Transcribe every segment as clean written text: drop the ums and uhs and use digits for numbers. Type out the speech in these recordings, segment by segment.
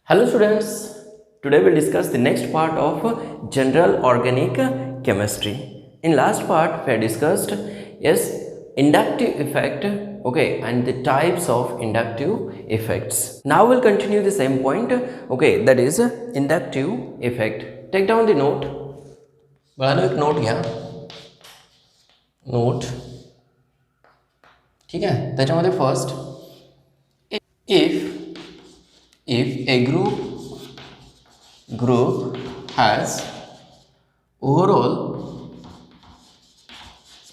Hello students, today we'll discuss the next part of general organic chemistry. In last part we had discussed inductive effect, okay, and the types of inductive effects. Now we'll continue the same point, okay, that is inductive effect. Take down the note. बाळांनो एक note घ्या. Note ठीक आहे. त्याच्यामध्ये first if a group has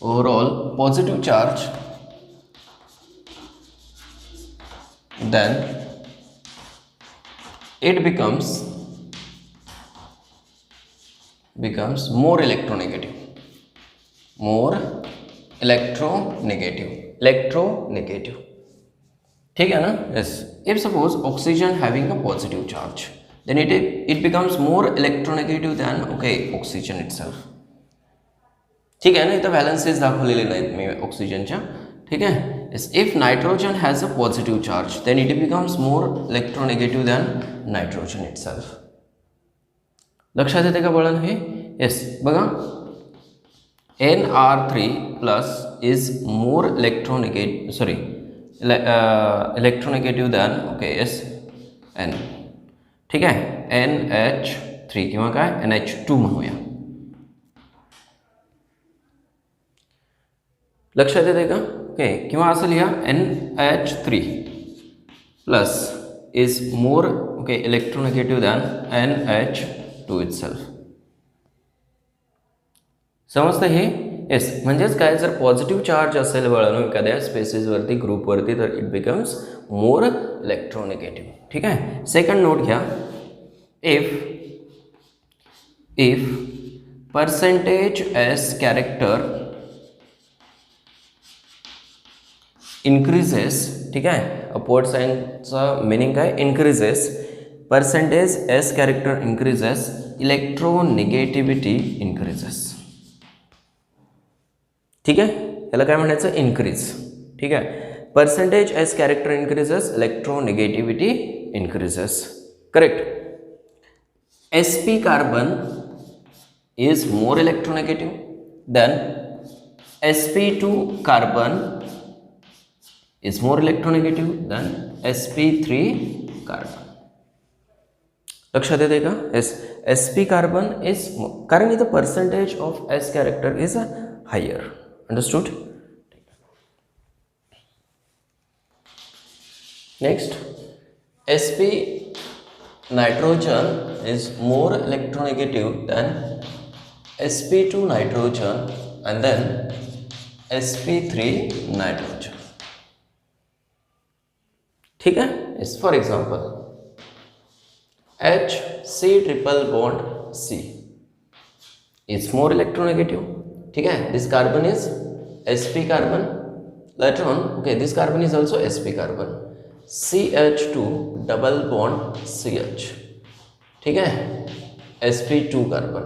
overall positive charge, then it becomes more electronegative. ठीक है ना. yes, if suppose oxygen having a positive charge, then it becomes more electronegative than oxygen itself. ठीक आहे ना. इथं व्हॅलन्सीज दाखवलेले नाहीत मी ऑक्सिजनच्या. ठीक आहे. yes, if nitrogen has a positive charge, then it becomes more electronegative than nitrogen itself. लक्षात येते का बाळांनो हे? yes, बघा Nr3 plus is more electronegative than N. ठीक आहे. NH3 किंवा काय NH2 म्हणूया. लक्षात येते का? किंवा असं लिहा NH3 plus is more electronegative than NH2 itself. समजतं हे? येस, म्हणजेच काय, जर पॉझिटिव्ह चार्ज असेल बाळांनो एखाद्या स्पेसिसवरती ग्रुपवरती तर इट बिकम्स मोर इलेक्ट्रोनेगेटिव्ह. ठीक आहे. सेकंड नोट घ्या. If percentage s character increases, ठीक आहे, अपवर्ड साइनचा मिनिंग काय, increases, percentage s character increases, electronegativity increases. ठीक आहे. याला काय म्हणायचं, इन्क्रीज. ठीक आहे. Percentage s character increases, electronegativity increases. Correct. sp carbon is more electronegative than sp2 carbon is more electronegative than sp3 carbon. लक्षात येते का? sp carbon is, कारण इथं percentage of s character is higher. Understood? Next, sp nitrogen is more electronegative than sp2 nitrogen and then sp3 nitrogen. ठीक है. इस for example HC triple bond C is more electronegative. ठीक है. this carbon is sp carbon. later on this carbon is also sp carbon. CH2 double bond CH. ठीक है. sp2 carbon.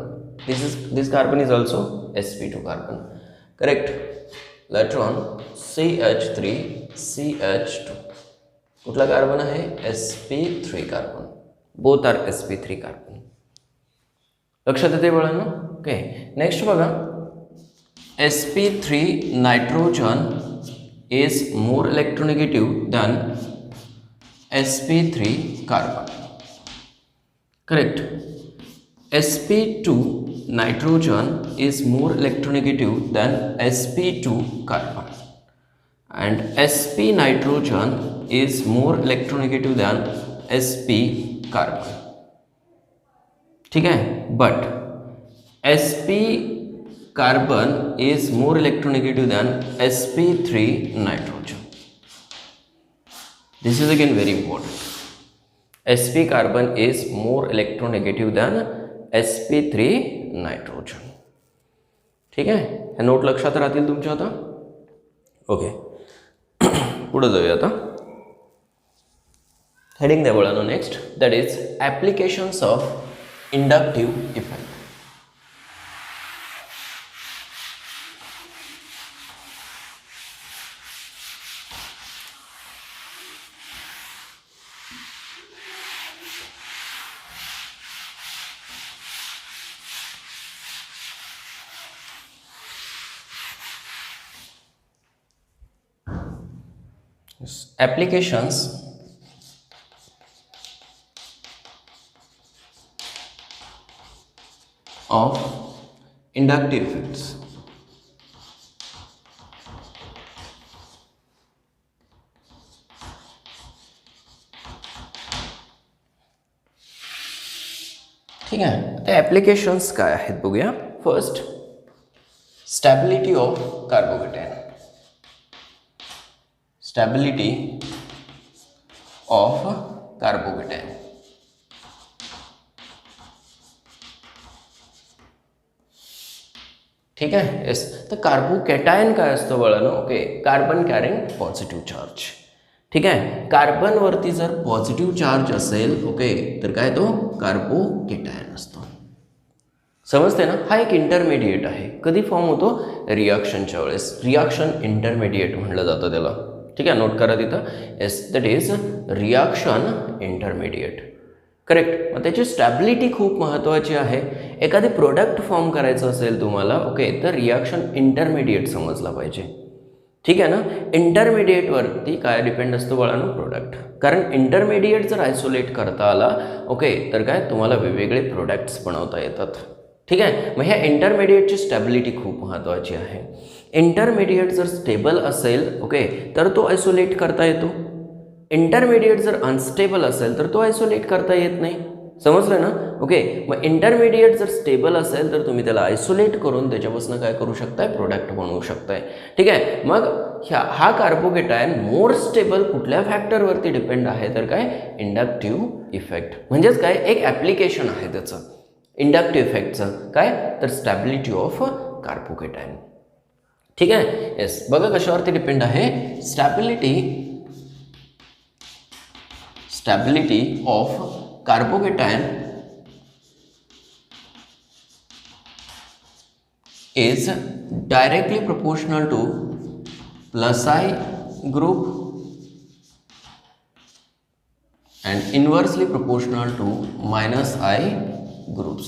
this carbon is also sp2 carbon. correct. later on CH3 CH2 कुठला carbon आहे, sp3 carbon. Both R sp3 carbon. लक्षात येते बाळांनो? Next बघा, sp3 nitrogen is more electronegative than sp3 carbon. Correct. sp2 nitrogen is more electronegative than sp2 carbon and sp nitrogen is more electronegative than sp carbon. ठीक है. but sp carbon is more electronegative than sp3 nitrogen. this is again very important. sp carbon is more electronegative than sp3 nitrogen. ठीक आहे. हे note लक्षात राहतील तुमच्या आता. Okay, पुढे जाऊया आता. हेडिंग द्या बाळांनो next, that is applications of inductive effect. applications of inductive effects. ठीक आहे, ते ॲप्लिकेशन्स काय आहेत बघूया. First, stability of carbocation. Stability of carbocation. ठीक आहे. येस, तर कार्बोकॅटायन काय असतं बाळांनो? Okay, carbon carrying positive charge. ठीक आहे, कार्बनवरती जर पॉझिटिव्ह चार्ज असेल, ओके, तर काय तो कार्बोकॅटायन असतो. समजते ना? हा एक इंटरमिडिएट आहे. कधी फॉर्म होतो? रिॲक्शनच्या वेळेस. रिॲक्शन इंटरमिडिएट म्हटलं जातं त्याला. ठीक आहे, नोट करा तिथं. Yes, that is reaction intermediate. Correct. मग त्याची स्टॅबिलिटी खूप महत्त्वाची आहे. एखादी प्रोडक्ट फॉर्म करायचं असेल तुम्हाला, ओके, तर रिॲक्शन इंटरमिडिएट समजला पाहिजे. ठीक आहे ना? इंटरमिडिएटवरती काय डिपेंड असतो बाळांनो? प्रोडक्ट. कारण इंटरमिडिएट जर आयसोलेट करता आला, ओके, तर काय तुम्हाला वेगवेगळे प्रोडक्ट्स बनवता येतात. ठीक आहे. मग ह्या इंटरमिडिएटची स्टॅबिलिटी खूप महत्त्वाची आहे. इंटरमिडिएट जर स्टेबल असेल, ओके, तर तो आयसोलेट करता येतो. इंटरमिडिएट जर अनस्टेबल असेल तर तो आयसोलेट करता येत नाही. समजलं ना? ओके, मग इंटरमिडिएट जर स्टेबल असेल तर तुम्ही त्याला आयसोलेट करून त्याच्यापासून काय करू शकताय? प्रोडक्ट बनवू शकताय. ठीक आहे. मग हा कार्बोकेटायन मोर स्टेबल कुठल्या फॅक्टरवरती डिपेंड आहे? तर काय? Inductive effect. म्हणजेच काय? एक ॲप्लिकेशन आहे त्याचं इंडक्टिव्ह इफेक्टचं. काय? तर स्टॅबिलिटी ऑफ कार्बोकेटायन. ठीक आहे. येस, बघा कशावरती डिपेंड आहे? Stability of carbocation is directly proportional to plus I group and inversely proportional to minus I groups.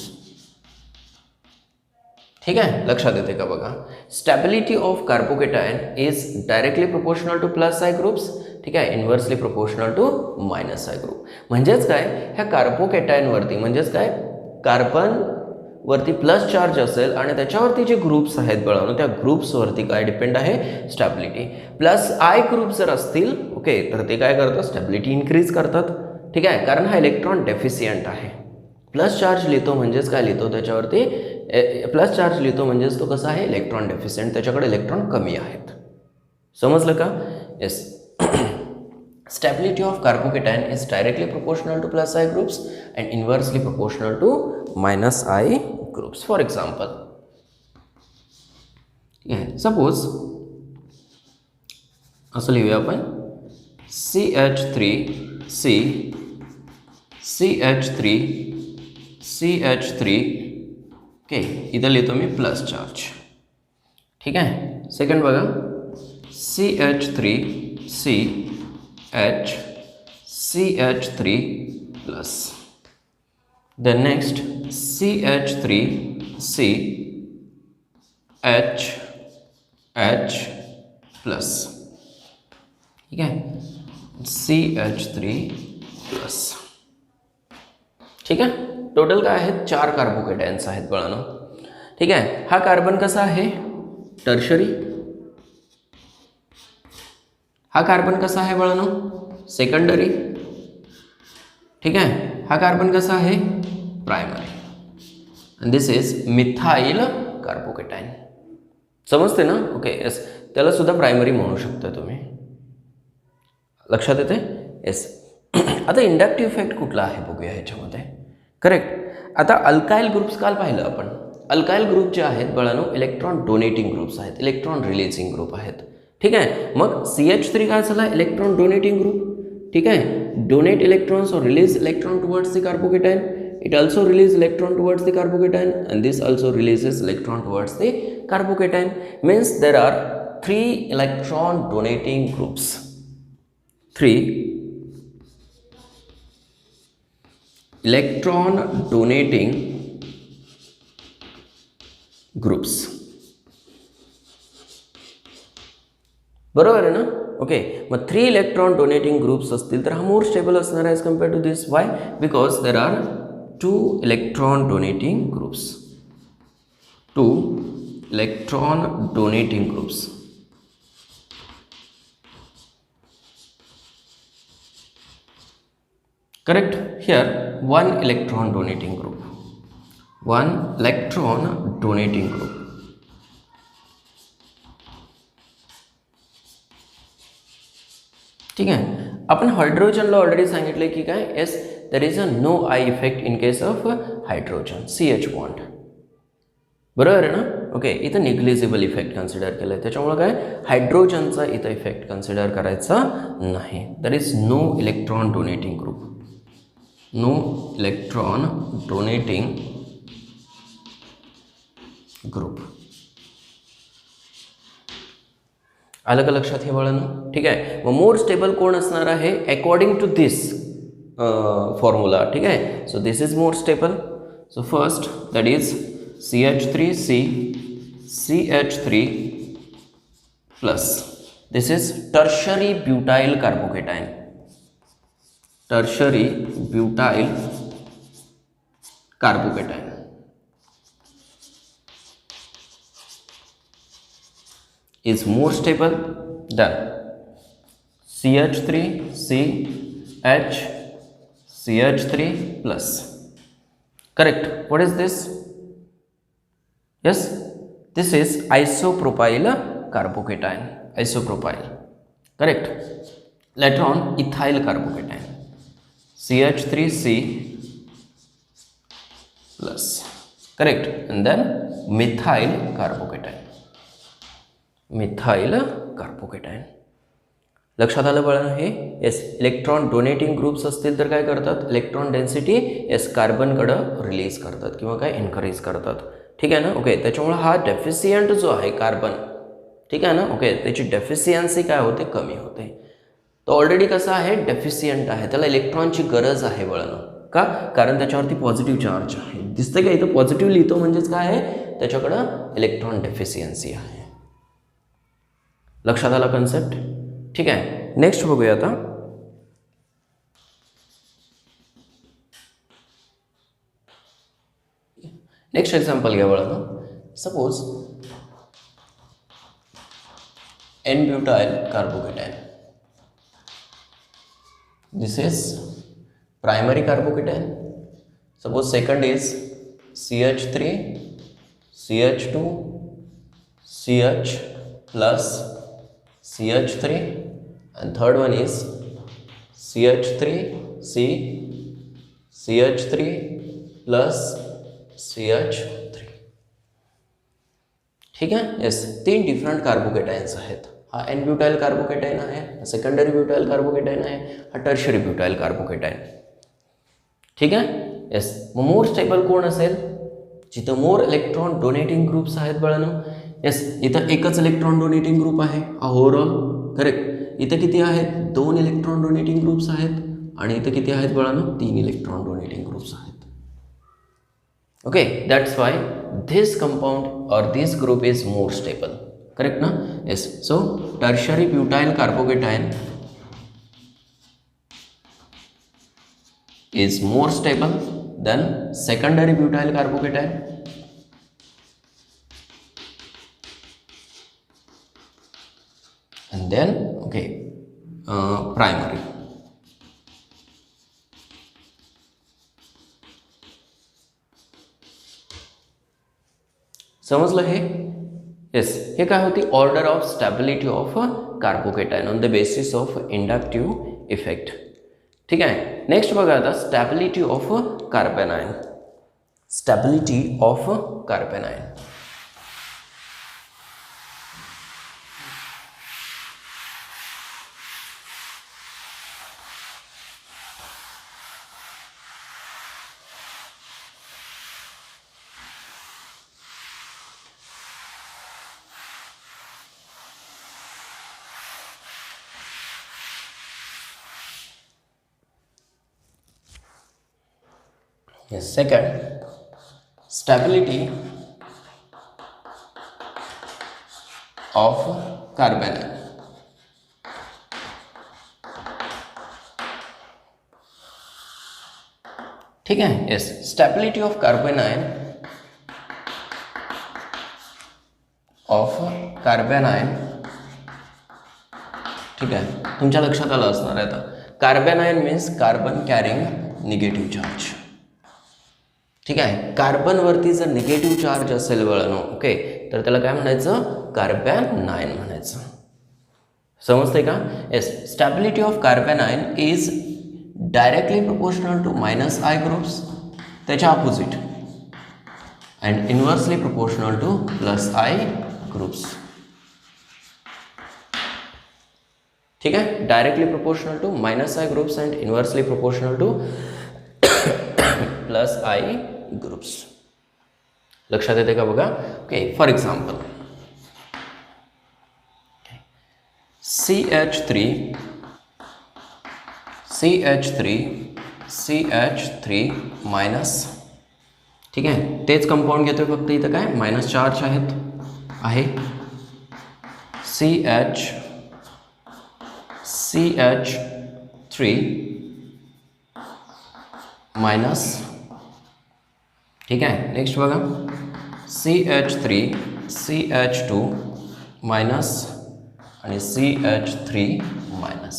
ठीक आहे, लक्षात येते का बघा? Stability of carbocation is directly proportional to plus I groups. ठीक आहे, inversely proportional to minus I group. म्हणजेच काय? ह्या कार्बोकेटायनवरती म्हणजेच काय? कार्बन वरती प्लस चार्ज असेल आणि त्याच्यावरती जे ग्रुप्स आहेत बाळांनो, त्या ग्रुप्सवरती काय डिपेंड आहे? स्टॅबिलिटी. प्लस आय ग्रुप जर असतील, ओके, तर ते काय करतात? स्टॅबिलिटी इन्क्रीज करतात. ठीक आहे, कारण हा इलेक्ट्रॉन डेफिशियंट आहे. प्लस चार्ज लिहितो म्हणजेच काय लिहितो? त्याच्यावरती प्लस चार्ज लिहितो म्हणजेच तो कसा आहे? Electron deficient. त्याच्याकडे इलेक्ट्रॉन कमी आहेत. समजलं का? Yes. Stability of carbocation is directly proportional to plus I groups and inversely proportional to minus I groups. For example, suppose असं लिहूया आपण CH3C ओके, इथं लिहितो मी प्लस चार्ज. ठीक आहे. सेकंड बघा, CH3 plus. Then next CH3CH plus. ठीक आहे, CH3 plus. ठीक आहे. टोटल काय आहेत? 4 कार्बोकेटायन्स आहेत बाळांनो. ठीक आहे. हा कार्बन कसा आहे? टर्शरी. हा कार्बन कसा आहे बाळांनो? सेकंडरी. ठीक आहे. हा कार्बन कसा आहे? प्रायमरी. आणि दिस इज मिथाइल कार्बोकेटायन. समजते ना? ओके, येस, त्याला सुद्धा प्रायमरी म्हणू शकता तुम्ही. लक्षात येते? येस. आता इंडक्टिव्ह इफेक्ट कुठला आहे बघूया ह्याच्यामध्ये. करेक्ट. आता अल्काइल ग्रुप्स काल पाहिलं आपण. अल्काइल ग्रुप जे आहेत बाळांनो, इलेक्ट्रॉन डोनेटिंग ग्रुप्स आहेत, इलेक्ट्रॉन रिलीजिंग ग्रुप आहेत. ठीक आहे. मग CH3 काय झाला? Electron donating group. ठीक आहे. डोनेट इलेक्ट्रॉन्स और release electron towards the carbocation. It also releases electron towards the carbocation and this also releases electron towards the carbocation. Means there are 3 electron donating groups. 3 electron donating groups. बरोबर आहे ना. Okay, मग 3 electron donating groups असतील तर हा मोर stable असणार आहे as compare to this. Why? Because there are 2 electron donating groups. 2 electron donating groups. Correct? Here 1 electron donating group. 1 electron donating group. ठीक आहे. आपण हायड्रोजनला ऑलरेडी सांगितले की काय, yes there is a no I effect in case of hydrogen, CH bond. बरोबर आहे ना. Okay, इथं निग्लिजिबल इफेक्ट कन्सिडर केलं आहे, त्याच्यामुळं काय हायड्रोजनचा इथं इफेक्ट कन्सिडर करायचा नाही. There is no electron donating group. No electron donating group. आलं का लक्षात हे बाळांनो? ठीक आहे. मग मोर स्टेबल कोण असणार आहे अकॉर्डिंग टू दिस फॉर्म्युला. ठीक आहे. So this is more stable. So first that is CH3C CH3 plus this is tertiary butyl carbocation. Tertiary butyl carbocation is more stable than CH3CH CH3 plus. Correct. What is this? Yes, this is isopropyl carbocation. Isopropyl. Correct. Later on ethyl carbocation. CH3C plus. Correct. And then methyl carbocation. Methyl carbocation. लक्षात आलं बाळा हे. Yes, electron donating groups असतील तर काय करतात, electron density yes कार्बनकडं release करतात किंवा काय एनकरेज करतात. ठीक आहे ना. ओके, त्याच्यामुळे हा डेफिशियंट जो आहे कार्बन, ठीक आहे ना. ओके, त्याची डेफिशियन्सी काय होते, कमी होते. तो ऑलरेडी कसा आहे, डेफिशियंट आहे, त्याला इलेक्ट्रॉनची गरज आहे बाळांनो. का? कारण त्याच्यावरती पॉझिटिव्ह चार्ज आहे. दिसतं का इथं पॉझिटिव्ह लिहितो म्हणजेच काय आहे, त्याच्याकडं इलेक्ट्रॉन डेफिशियन्सी आहे. लक्षात आला कन्सेप्ट? ठीक आहे. नेक्स्ट बघूया आता. नेक्स्ट एक्झाम्पल घ्या बाळांनो. Suppose N-butyl carbocation. This is primary carbocation. Suppose second is CH3 CH2 CH plus CH3 and third one is CH3C CH3 plus CH3. ठीक आहे. येस, 3 डिफरंट कार्बोकेटाइन्स आहेत. हा एन ब्युटाइल कार्बोकेटाइन आहे, secondary butyl carbocation आहे, हा tertiary butyl carbocation. ठीक आहे. Yes, मग मोर स्टेबल कोण असेल, जिथं मोर इलेक्ट्रॉन डोनेटिंग ग्रुप्स आहेत बाळांनो. येस, इथं एकच इलेक्ट्रॉन डोनेटिंग ग्रुप आहे ओव्हरऑल. करेक्ट. इथं किती आहेत, 2 इलेक्ट्रॉन डोनेटिंग ग्रुप्स आहेत आणि इथं किती आहेत बाळांनो, 3 इलेक्ट्रॉन डोनेटिंग ग्रुप्स आहेत. Okay, that's why this compound or this group is more stable. Correct na? Yes. So tertiary butyl carbocation is more stable than secondary butyl carbocation. And then okay, primary. समजलं हे? Yes, हे काय होती, order of stability of carbocation on the basis of inductive effect. ठीक आहे. Next बघा आता stability of कार्बेनाइन. Stability of कार्बेनाइन. Yes, second, stability of carbanion. ठीक आहे. येस, स्टॅबिलिटी ऑफ कार्बेनायन ठीक आहे, तुमच्या लक्षात आलं असणार आहे आता. Carbanion means carbon carrying negative charge. ठीक आहे, कार्बनवरती जर निगेटिव्ह चार्ज असेल वळणं, ओके, तर त्याला काय म्हणायचं, कार्बेनायन म्हणायचं. समजते का? Yes, stability of carbanion is directly proportional to -I groups, त्याच्या opposite, and inversely proportional to +I groups. ठीक आहे, directly proportional to -I groups and inversely proportional to +I groups. लक्षात येते का बघा? Okay, for example CH3 minus. ठीक आहे, तेच कंपाऊंड घेतोय, फक्त इथं काय मायनस चार्ज आहे. CH3 minus. ठीक आहे, नेक्स्ट बघा CH3 CH2 मायनस आणि CH3 मायनस.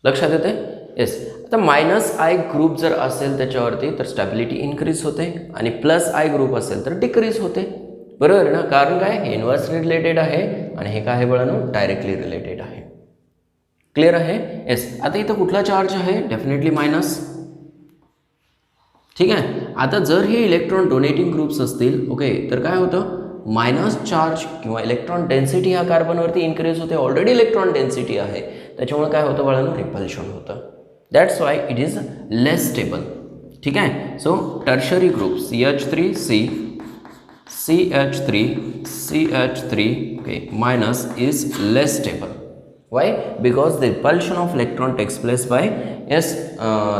लक्षात येते? येस. आता -I ग्रुप जर असेल त्याच्यावरती तर स्टॅबिलिटी इन्क्रीज होते आणि +I ग्रुप असेल तर डिक्रीज होते. बरोबर ना? कारण काय, हे इन्व्हर्सली रिलेटेड आहे आणि हे काय आहे बळानो, डायरेक्टली रिलेटेड आहे. क्लिअर आहे? येस. आता इथं कुठला चार्ज आहे? Definitely minus. ठीक आहे, आता जर हे इलेक्ट्रॉन डोनेटिंग ग्रुप्स असतील, ओके, तर काय होतं, मायनस चार्ज किंवा इलेक्ट्रॉन डेन्सिटी ह्या कार्बनवरती इन्क्रीज होते. ऑलरेडी इलेक्ट्रॉन डेन्सिटी आहे, त्याच्यामुळे काय होतं बाळांनो, रिपल्शन होतं. That's why it is less stable. ठीक आहे, so tertiary group CH3 okay minus is less stable. Why? Because the repulsion of electron takes place by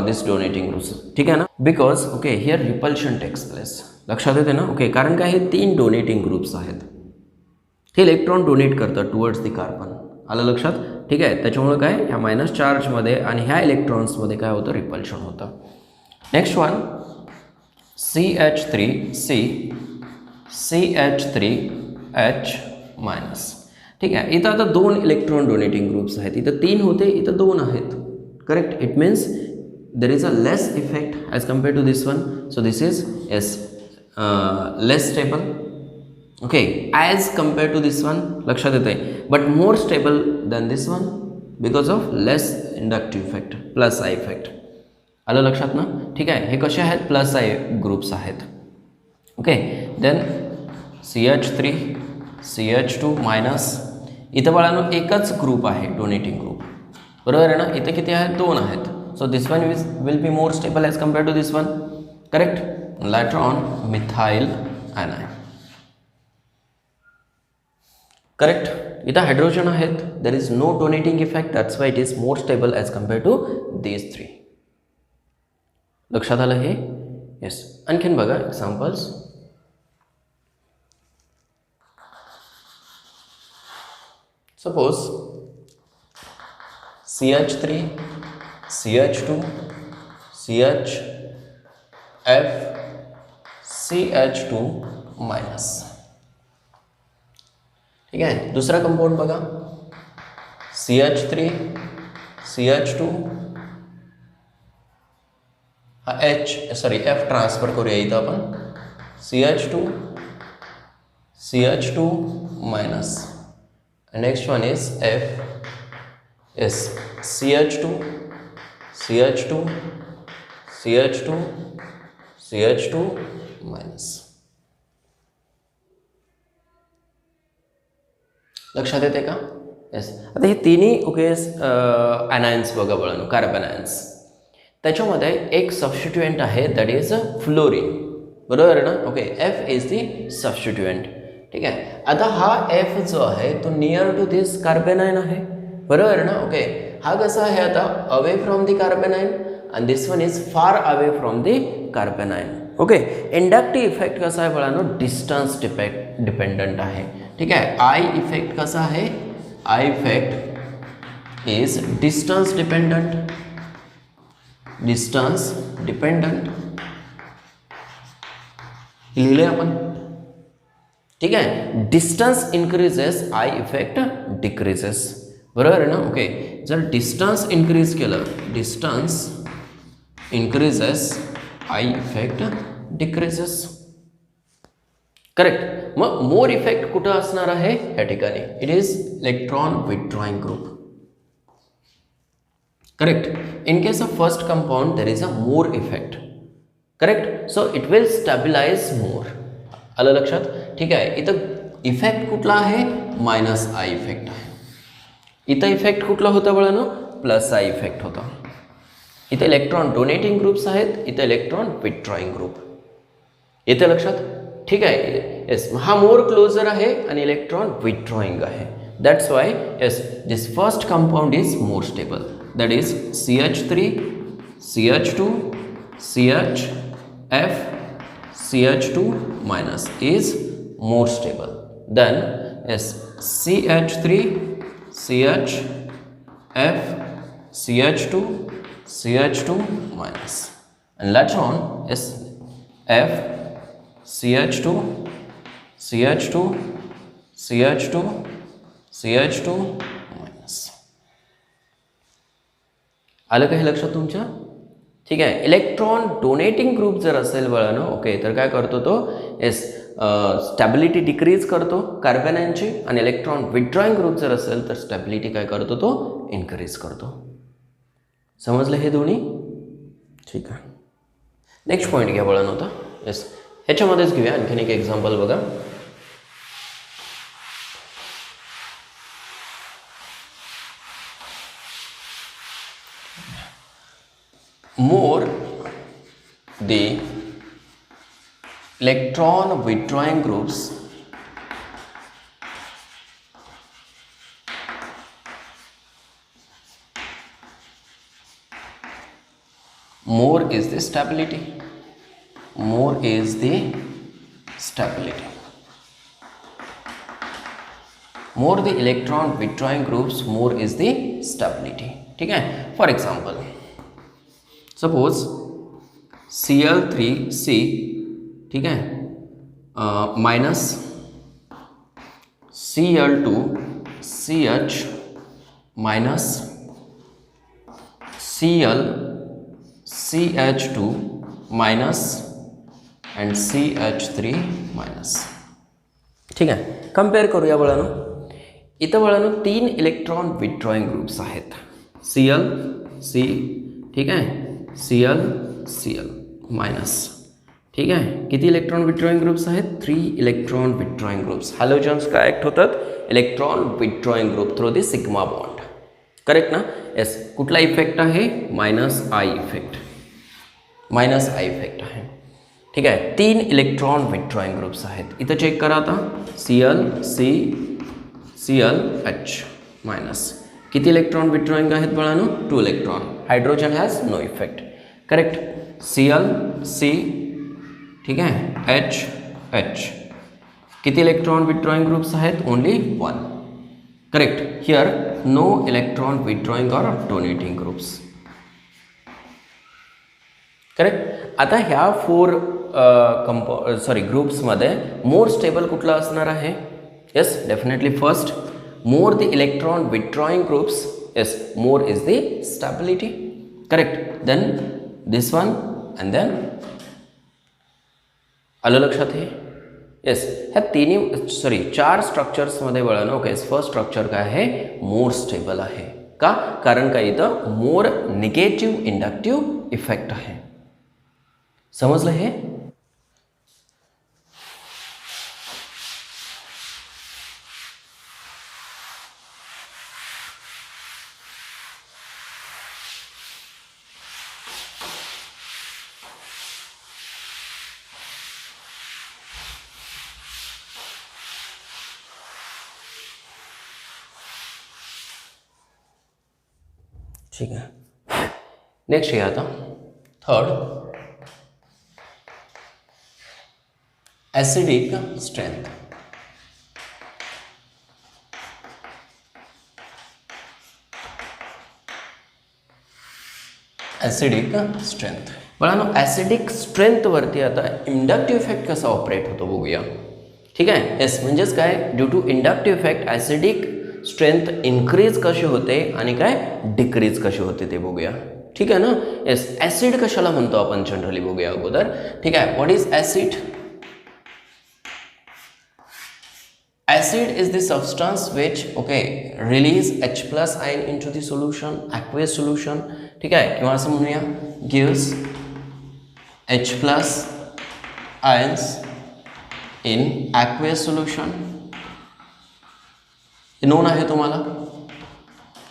this donating groups. ठीक आहे ना? Because okay here repulsion takes place. लक्षात येते ना? Okay, कारण काय, हे 3 डोनेटिंग ग्रुप्स आहेत, हे इलेक्ट्रॉन डोनेट करतात टुवर्ड्स द कार्बन. आलं लक्षात? ठीक आहे, त्याच्यामुळे काय, ह्या मायनस चार्जमध्ये आणि ह्या इलेक्ट्रॉन्समध्ये काय होतं, रिपल्शन होतं. Next one CH3H minus. ठीक आहे, इथं आता 2 इलेक्ट्रॉन डोनेटिंग ग्रुप्स आहेत. इथं 3 होते, इथं 2 आहेत. Correct? It means there is a less effect as compare to this one. So this is less stable. Okay, as compare to this one. लक्षात येत आहे, but more stable than this one because of less inductive effect, +I effect. आलं लक्षात ना? ठीक आहे, हे कसे आहेत, +I ग्रुप्स आहेत. Okay, then CH3 CH2 minus. इथं बाळांनो एकच ग्रुप आहे, डोनेटिंग ग्रुप. बरोबर आहे ना? इथं किती आहेत, 2 आहेत. So this one will be more stable as compare to this one. Correct? Later on methyl anion. Correct? इथं हायड्रोजन आहेत, there is no donating effect, that's why it is more stable as compare to these 3. लक्षात आलं हे? Yes. आणखीन बघा examples. Suppose CH3 CH2 CHF CH2 minus. ठीक आहे, दुसरा कंपाऊंड बघा CH3 CH2 हा F ट्रान्सफर करूया इथं आपण. CH2 minus. Next one is CH2 minus. लक्षात येते का? येस. आता हे तिन्ही ओके ॲनायन्स बघा बळानो, कार्बन आयन्स. त्याच्यामध्ये एक सबस्टिट्युएंट आहे, दॅट इज फ्लोरीन. बरोबर आहे ना? Okay, F is the substituent. ठीक आहे, आता हा F जो आहे तो नियर टू दिस कार्बेनायन आहे. बरोबर ना? ओके, हा कसा आहे आता, away from the carbanion, and this one is far away from the carbanion. Okay, inductive effect कसा आहे बळानो, डिस्टन्स डिपेंडंट आहे. ठीक आहे, I इफेक्ट कसा आहे, I effect is distance dependent. Dependent लिहिले आपण. ठीक आहे. Distance increases I effect decreases. बरोबर आहे ना. ओके. जर डिस्टन्स इन्क्रीज केलं, distance increases I effect decreases. Correct. मग मोर इफेक्ट कुठं असणार आहे या ठिकाणी? It is electron withdrawing group. Correct. In case of first compound there is a more effect. Correct. So it will stabilise more. आलं लक्षात? ठीक आहे. इथं इफेक्ट कुठला आहे? मायनस आय इफेक्ट आहे. इथं इफेक्ट कुठला होता बळानो? प्लस आय इफेक्ट होता. इथे इलेक्ट्रॉन डोनेटिंग ग्रुप्स आहेत, इथे इलेक्ट्रॉन विथड्रॉइंग ग्रुप. येते लक्षात? ठीक आहे. येस, हा मोर क्लोजर आहे आणि इलेक्ट्रॉन विथड्रॉइंग आहे. That's why yes this first compound is more stable. That is CH3 CH2 CHF CH2 minus is more stable than yes CH3 CHF CH2 CH2 minus, and later on is F CH2 CH2 CH2 CH2 minus. आलं का हे लक्षात तुमच्या? ठीक आहे. Electron donating group जर असेल बळानो, okay, तर काय करतो तो? येस, स्टॅबिलिटी डिक्रीज करतो कार्बनांची. आणि इलेक्ट्रॉन विथड्रॉइंग ग्रुप जर असेल तर स्टॅबिलिटी काय करतो तो? इन्क्रीज करतो. समजलं हे दोन्ही? ठीक आहे. नेक्स्ट पॉईंट घ्या बळानो आता. येस, ह्याच्यामध्येच घेऊया आणखीन एक एक्झाम्पल बघा. More the electron withdrawing groups more is the stability. More is the stability. More the electron withdrawing groups, more is the stability. ठीक है. For example, सपोज Cl3C, ठीक है, minus Cl2CH minus ClCH2 minus end CH3 minus. ठीक आहे. Compare करूया बळानो. इथं बळानो 3 electron withdrawing groups आहेत. ClC, ठीक आहे, Cl मायनस. ठीक आहे. किती इलेक्ट्रॉन विथड्रॉइंग ग्रुप्स आहेत? 3 इलेक्ट्रॉन विथड्रॉइंग ग्रुप्स. हॅलोजन्स काय ॲक्ट होतात? Electron withdrawing group through the sigma bond. Correct ना? येस. कुठला इफेक्ट आहे? Minus I effect. Minus I effect आहे. ठीक आहे. 3 इलेक्ट्रॉन विथड्रॉइंग ग्रुप्स आहेत. इथं चेक करा आता. ClH minus. किती इलेक्ट्रॉन विथड्रॉइंग आहेत बळानो? 2 electron. Hydrogen has no effect. Correct. ClC, ठीक आहे, HH. किती इलेक्ट्रॉन विथड्रॉइंग ग्रुप्स आहेत? Only 1. Correct. Here no electron withdrawing or donating groups. Correct. आता ह्या 4 ग्रुप्समध्ये मोर स्टेबल कुठला असणार आहे? Yes, definitely first. More the electron withdrawing groups, yes, more is the stability. Correct. Then this one and then आलं लक्षात हे? Yes, ह्या तिन्ही 4 स्ट्रक्चर्समध्ये बळा ना. ओके, फर्स्ट स्ट्रक्चर काय आहे? मोर स्टेबल आहे. का? कारण काय इथं मोर निगेटिव्ह इंडक्टिव्ह इफेक्ट आहे. समजलं हे? ठीक है. नेक्स्ट घ्या आता. Third, acidic strength. Acidic strength बाळांनो ॲसिडिक स्ट्रेंथवरती आता इंडक्टिव्ह इफेक्ट कसा ऑपरेट होतो बघूया. ठीक आहे. येस, म्हणजेच काय, due to inductive effect acidic strength increase कशी होते आणि काय डिक्रीज कशी होते ते बघूया. ठीक आहे ना. येस, ॲसिड कशाला म्हणतो आपण जनरली बघूया अगोदर. ठीक आहे. What is acid? Acid is the substance which release H plus ion into the solution, aqueous solution. ठीक आहे. किंवा असं म्हणूया gives H plus ions in aqueous solution. हे नोन आहे तुम्हाला.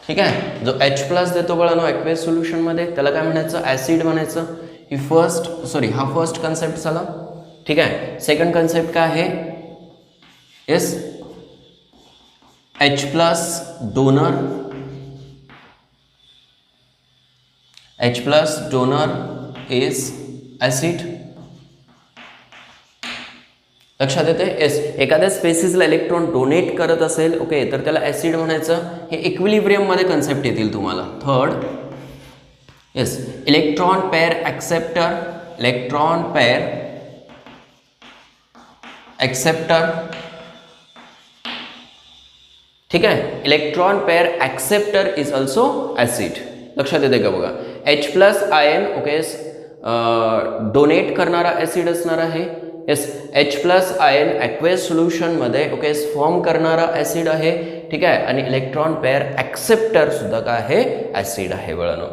ठीक आहे. जो H प्लस देतो बघा ना aqueous solution मध्ये, त्याला काय म्हणायचं, ॲसिड म्हणायचं. हा फर्स्ट कन्सेप्ट झाला. ठीक आहे. सेकंड कन्सेप्ट काय आहे? Yes, H plus donor. H plus donor is acid. लक्षात येते. येस, एखाद्या स्पेसिसला इलेक्ट्रॉन डोनेट करत असेल तर त्याला ॲसिड म्हणायचं. हे इक्विलिब्रियम मध्ये कन्सेप्ट येतील तुम्हाला. Third, yes, electron pair acceptor. ठीक आहे. Electron pair acceptor is also acid. लक्षात येते का बघा. H प्लस आयन डोनेट करणारा ॲसिड असणार आहे. Yes, H plus ion aqueous सोल्युशनमध्ये फॉर्म करणारा ॲसिड आहे. ठीक आहे. आणि इलेक्ट्रॉन पेअर ॲक्सेप्टर सुद्धा काय आहे, ॲसिड आहे बाळांनो.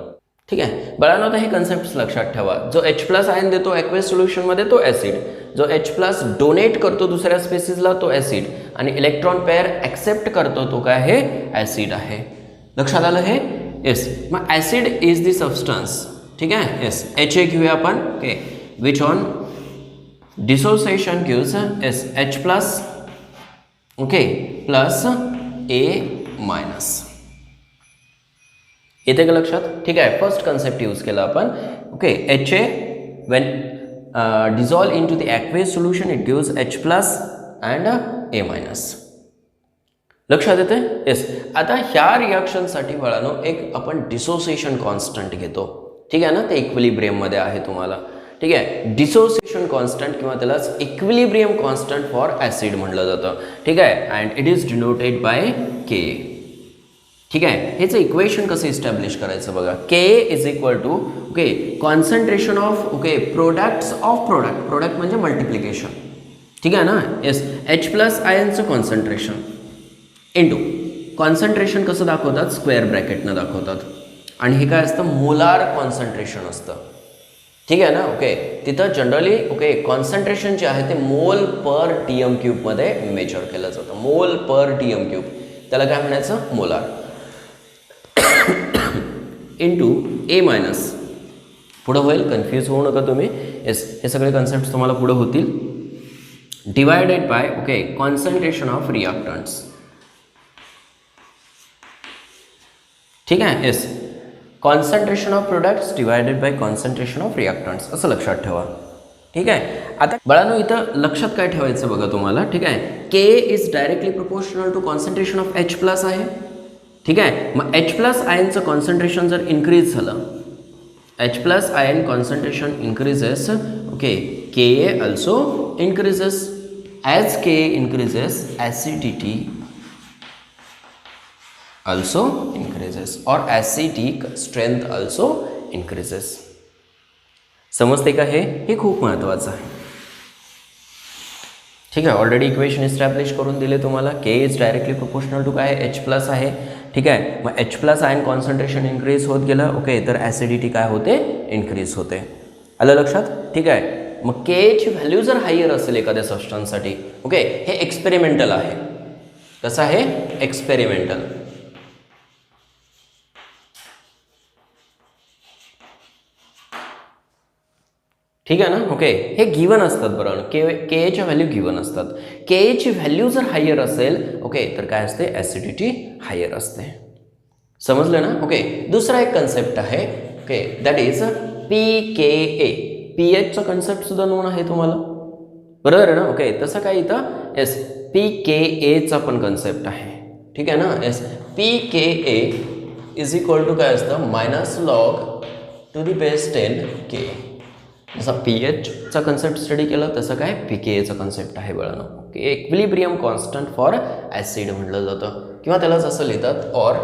ठीक आहे. बाळांनो आता हे कन्सेप्ट लक्षात ठेवा. जो H प्लस आयन देतो ॲक्वेस सोल्युशनमध्ये तो ॲसिड, जो H प्लस डोनेट करतो दुसऱ्या स्पेसिसला तो ॲसिड, आणि इलेक्ट्रॉन पेअर ॲक्सेप्ट करतो तो काय आहे, ॲसिड आहे. लक्षात आलं हे. येस, मग ॲसिड इज द सबस्टन्स. ठीक आहे. येस, HA घेऊया आपण. Which on dissociation gives H plus plus A minus. येते का लक्षात? ठीक आहे. फर्स्ट कन्सेप्ट यूज केला आपण. HA when dissolve into the aqueous solution it gives H plus and A minus. लक्षात येते. येस, आता ह्या रिॲक्शनसाठी बाळांनो एक आपण डिसोसिएशन कॉन्स्टंट घेतो. ठीक आहे ना. ते इक्विलिब्रियम मध्ये आहे तुम्हाला. ठीक आहे. डिसोसिएशन कॉन्स्टंट किंवा त्यालाच इक्विलिब्रियम कॉन्स्टंट फॉर ॲसिड म्हटलं जातं. ठीक आहे. And it is denoted by K. ठीक आहे. ह्याचं इक्वेशन कसं इस्टॅब्लिश करायचं बघा. K is equal to concentration of products of product म्हणजे मल्टिप्लिकेशन. ठीक आहे ना. येस, H प्लस आयनचं कॉन्सन्ट्रेशन इंटू कॉन्सन्ट्रेशन कसं दाखवतात, स्क्वेअर ब्रॅकेटनं दाखवतात. आणि हे काय असतं, मोलार कॉन्सन्ट्रेशन असतं. ठीक आहे ना. तिथं जनरली कॉन्सन्ट्रेशन जे आहे ते मोल पर TM क्यूबमध्ये मेजर केलं जातं. मोल पर TM क्यूब, त्याला काय म्हणायचं, मोलार. Into A minus. पुढं होईल, कन्फ्यूज होऊ नका तुम्ही. येस, हे सगळे कन्सेप्ट तुम्हाला पुढे होतील. Divided by concentration of reactants. ठीक आहे. Yes, concentration of products divided by concentration of reactants असं लक्षात ठेवा. ठीक आहे. आता बाळांनो इथं लक्षात काय ठेवायचं बघा तुम्हाला. ठीक आहे. K is directly proportional to concentration of H plus आहे. ठीक आहे. मग H प्लस आयनचं कॉन्सन्ट्रेशन जर इन्क्रीज झालं, H plus ion concentration increases. Ka also increases. As Ka increases, acidity also increases or acidic strength also increases. समजते का? हे खूप महत्त्वाचं आहे. ठीक आहे. ऑलरेडी इक्वेशन इस्टॅब्लिश करून दिले तुम्हाला. K is directly proportional to काय, H प्लस आहे. ठीक आहे. मग H plus ion concentration increase होत गेलं तर ॲसिडिटी काय होते, इन्क्रीज होते. आलं लक्षात? ठीक आहे. मग K ची व्हॅल्यू जर हायर असेल एखाद्या सबस्टन्ससाठी, हे एक्सपेरिमेंटल आहे. कसं आहे, एक्सपेरिमेंटल. ठीक आहे ना. हे गिवन असतात बरोबर. के च्या व्हॅल्यू गिवन असतात. के ची व्हॅल्यू जर हायर असेल तर काय असते, ॲसिडिटी हायर असते. समजलं ना. दुसरा एक कन्सेप्ट आहे दॅट इज pKa. pH चा कन्सेप्ट सुद्धा नोन आहे तुम्हाला, बरोबर आहे ना. तसं काय इथं येस pKa चा पण कन्सेप्ट आहे. ठीक आहे ना. Yes, pKa is equal to काय असतं, -log to the base 10 K. जसा पीएचचा कन्सेप्ट स्टडी केला तसं काय पीकेएचा कन्सेप्ट आहे बाळांनो. Okay, equilibrium constant for acid म्हटलं जातं किंवा त्यालाच असं लिहितात और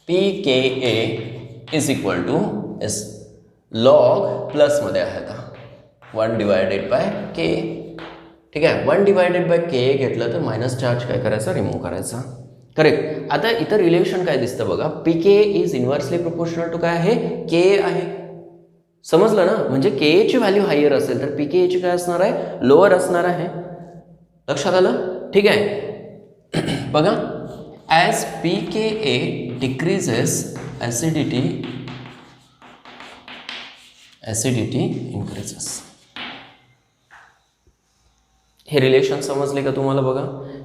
PKA इज इक्वल टू एस लॉग प्लसमध्ये आहे आता 1 डिवायडेड बाय के. ठीक आहे, 1 डिवायडेड बाय के घेतलं तर मायनस चार्ज काय करायचा, रिमूव्ह करायचा. करेक्ट. आता इथं रिलेशन काय दिसतं बघा, PK is inversely proportional to काय आहे, के आहे. समजलं ना, म्हणजे के ची व्हॅल्यू हायर असेल तर PK ची काय असणार आहे, लोअर असणार आहे. लक्षात आलं. ठीक आहे, बघा as PKA decreases acidity increases. हे रिलेशन समजले का तुम्हाला बघा.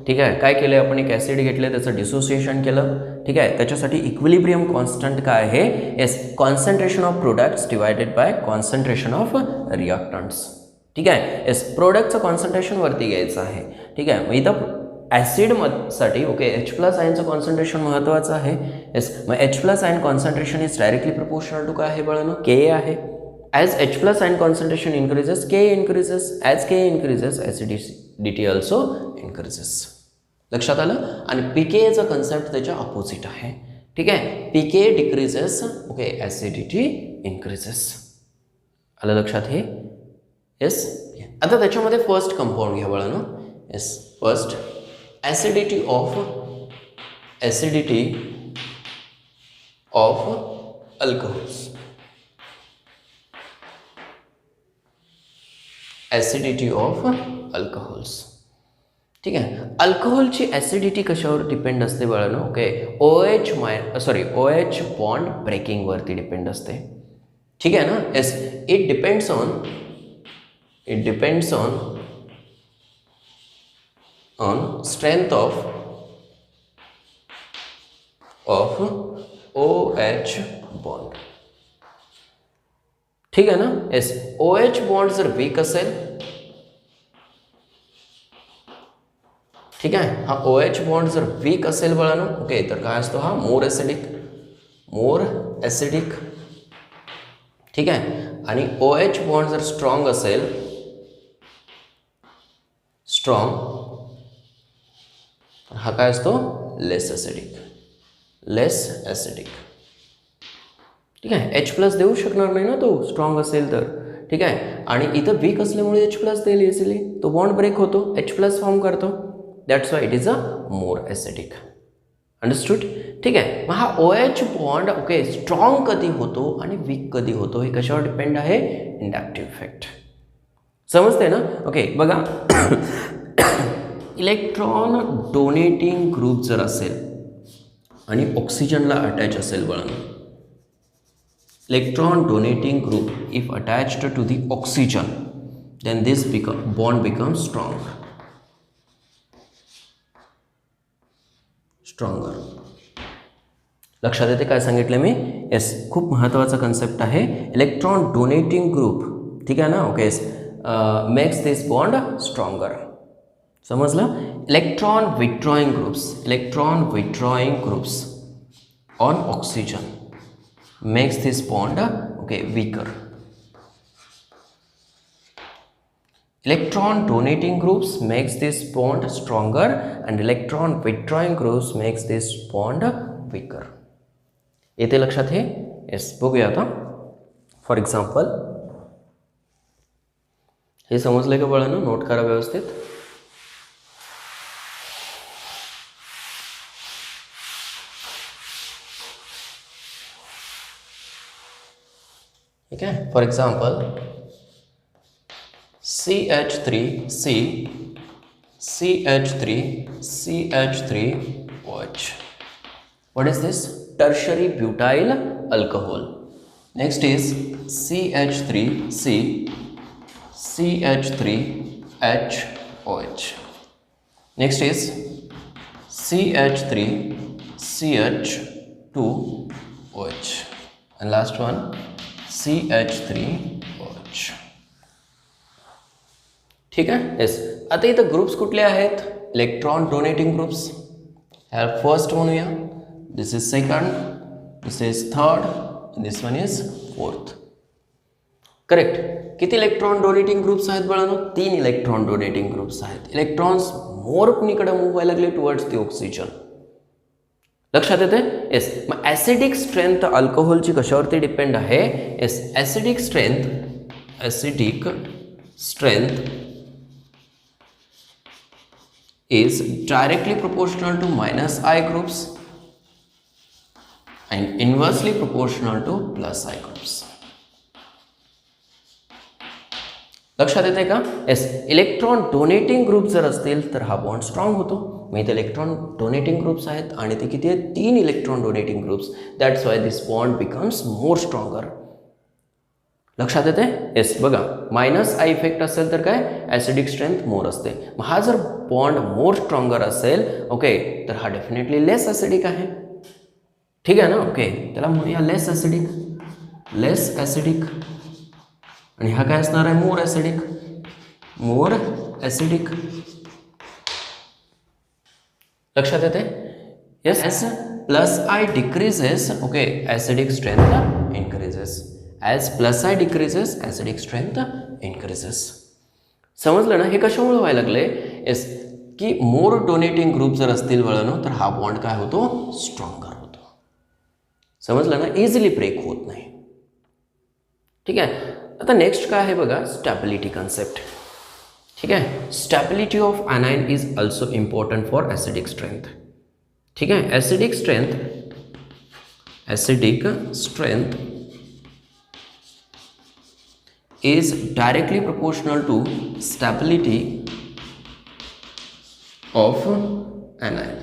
ठीक आहे, काय केलं आपण, एक ॲसिड घेतलं त्याचं डिसोसिएशन केलं. ठीक आहे, त्याच्यासाठी इक्विलिब्रियम कॉन्स्टंट काय आहे, as concentration of products divided by concentration of reactants. ठीक आहे, एस प्रोडक्टचं कॉन्सन्ट्रेशन वरती घ्यायचं आहे. ठीक आहे, मग इथं ॲसिडसाठी ओके H+ आयनचं कॉन्सन्ट्रेशन महत्त्वाचं आहे. एस मग H+ ion concentration is directly proportional to काय आहे बाळांनो, के आहे. As H+ ion concentration increases, K increases. As K increases, acidity also increases. लक्षात आलं. आणि PKचा कन्सेप्ट त्याच्या अपोजिट आहे. ठीक आहे, PK decreases, okay acidity increases. आलं लक्षात हे. येस, आता त्याच्यामध्ये फर्स्ट कंपाऊंड घ्या बाळांनो. Yes, first acidity of alcohols. Acidity of alcohols. ठीक आहे, अल्कोहोलची ॲसिडिटी कशावर डिपेंड असते बाळांनो, ओके OH बॉन्ड ब्रेकिंगवरती डिपेंड असते. ठीक आहे ना. Yes, it depends on strength of OH bond. ठीक आहे ना. येस, OH बॉन्ड जर वीक असेल, ठीक आहे, हा OH बॉन्ड जर वीक असेल बाळांनो, ओके तर काय असतो हा, मोर ॲसिडिक. ठीक आहे, आणि OH बॉन्ड जर स्ट्रॉंग असेल, हा काय असतो, लेस ॲसिडिक. ठीक आहे, H+ देऊ शकणार नाही ना तो स्ट्रॉंग असेल तर. ठीक आहे, आणि इथं वीक असल्यामुळे H+ देईल इझिली, तो बॉन्ड ब्रेक होतो, H+ फॉर्म करतो. That's why it is a more acidic. Understood. ठीक आहे, मग हा OH बॉन्ड ओके स्ट्रॉंग कधी होतो आणि वीक कधी होतो हे कशावर डिपेंड आहे, इंडक्टिव्ह इफेक्ट. समजते ना. ओके बघा, इलेक्ट्रॉन डोनेटिंग ग्रुप जर असेल आणि ऑक्सिजनला अटॅच असेल बाळांनो, electron donating group if attached to the oxygen, then this bond becomes stronger. लक्षात येते काय सांगितलं मी. येस, खूप महत्त्वाचा कन्सेप्ट आहे. इलेक्ट्रॉन डोनेटिंग ग्रुप, ठीक आहे ना, ओके मेक्स दिस बॉन्ड स्ट्रॉंगर. समजलं. Electron withdrawing groups on oxygen makes this bond okay weaker. Electron donating groups makes this bond stronger and electron withdrawing groups makes this bond weaker. येते लक्षात हे. Yes, बघूया आता. For example हे समजलं का बाळांनो, नोट करा व्यवस्थित. ठीक आहे, for example CH3OH. What is this? Tertiary butyl alcohol. Next is CH3HOH. Next is CH3CH2OH. And last one CH3OH. ठीक आहे. येस, आता इथं ग्रुप्स कुठले आहेत, इलेक्ट्रॉन डोनेटिंग ग्रुप्स. ह्या फर्स्ट म्हणूया, this is second, this is third, this one is fourth. Correct. किती electron donating groups आहेत बाळांनो? 3 इलेक्ट्रॉन डोनेटिंग ग्रुप्स आहेत. इलेक्ट्रॉन्स मोर कुणीकडे मूव्ह व्हायला लागले? Towards the oxygen. लक्षात येते? येस. मग ॲसिडिक स्ट्रेंथ अल्कोहोलची कशावरती डिपेंड आहे? Yes, acidic strength is directly proportional to minus I groups and inversely proportional to plus I groups. लक्षात येते का? येस. इलेक्ट्रॉन डोनेटिंग ग्रुप जर असतील तर हा बॉन्ड स्ट्रॉंग होतो. मग इथे इलेक्ट्रॉन डोनेटिंग ग्रुप्स आहेत आणि ते किती आहेत? 3 electron donating groups. That's why this bond becomes more stronger. लक्षात येते? येस. बघा, मायनस आय इफेक्ट असेल तर काय? ॲसिडिक स्ट्रेंथ मोर असते. मग हा जर बॉन्ड मोर स्ट्रॉंगर असेल, ओके, तर हा डेफिनेटली लेस ॲसिडिक आहे. ठीक आहे ना? ओके, त्याला म्हणूया लेस ॲसिडिक. आणि हा काय असणार आहे? मोर ॲसिडिक. लक्षात येते? Yes. As plus I decreases, okay, acidic strength increases. As plus I decreases, acidic strength increases. समजलं ना? हे कशामुळे व्हायला लागले? येस, की मोर डोनेटिंग ग्रुप जर असतील वळण तर हा बॉन्ड काय होतो? स्ट्रॉंगर होतो. समजलं ना? इझिली ब्रेक होत नाही. ठीक आहे. आता नेक्स्ट काय आहे बघा? Stability concept. ठीक आहे. Stability of anion is also important for acidic strength. ठीक आहे. Acidic strength is directly proportional to stability of anion.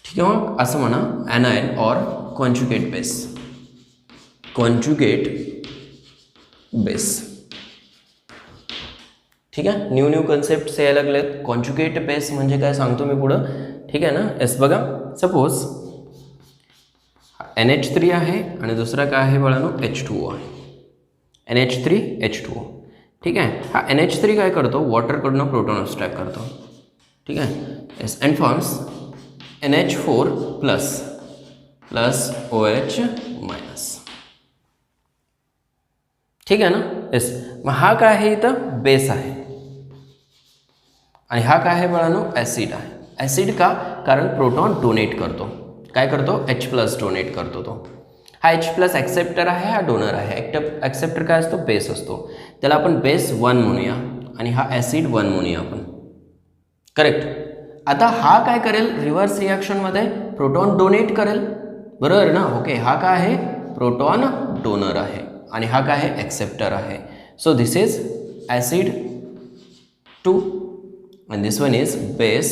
ठीक आहे. मग असं म्हणा anion or conjugate base. ठीक आहे. न्यू कन्सेप्ट यायला लागलेत. कॉन्जुगेट बेस म्हणजे काय सांगतो मी पुढं. ठीक आहे ना? येस. बघा, सपोज NH3 आहे आणि दुसरा काय आहे बाळांनो? H2O आहे. NH3 H2O. ठीक आहे. हा NH3 काय करतो? वॉटरकडनं प्रोटॉन एक्स्ट्रॅक्ट करतो. ठीक आहे. Yes. And forms NH4 plus OH minus. ठीक आहे ना? येस. मग हा काय आहे? इथं बेस आहे आणि हा काय आहे बाळांनो? ॲसिड आहे. ॲसिड का? कारण प्रोटॉन डोनेट करतो. काय करतो? H+ डोनेट करतो तो. हा H+ ॲक्सेप्टर आहे, हा डोनर आहे. ॲक्सेप्टर काय असतो? बेस असतो. त्याला आपण बेस 1 म्हणूया आणि हा ॲसिड 1 म्हणूया आपण. करेक्ट. आता हा काय करेल? रिव्हर्स रिॲक्शनमध्ये प्रोटॉन डोनेट करेल. बरोबर ना? ओके. हा काय आहे? प्रोटॉन डोनर आहे आणि हा काय आहे? ॲक्सेप्टर आहे. So this is acid 2 and this one is base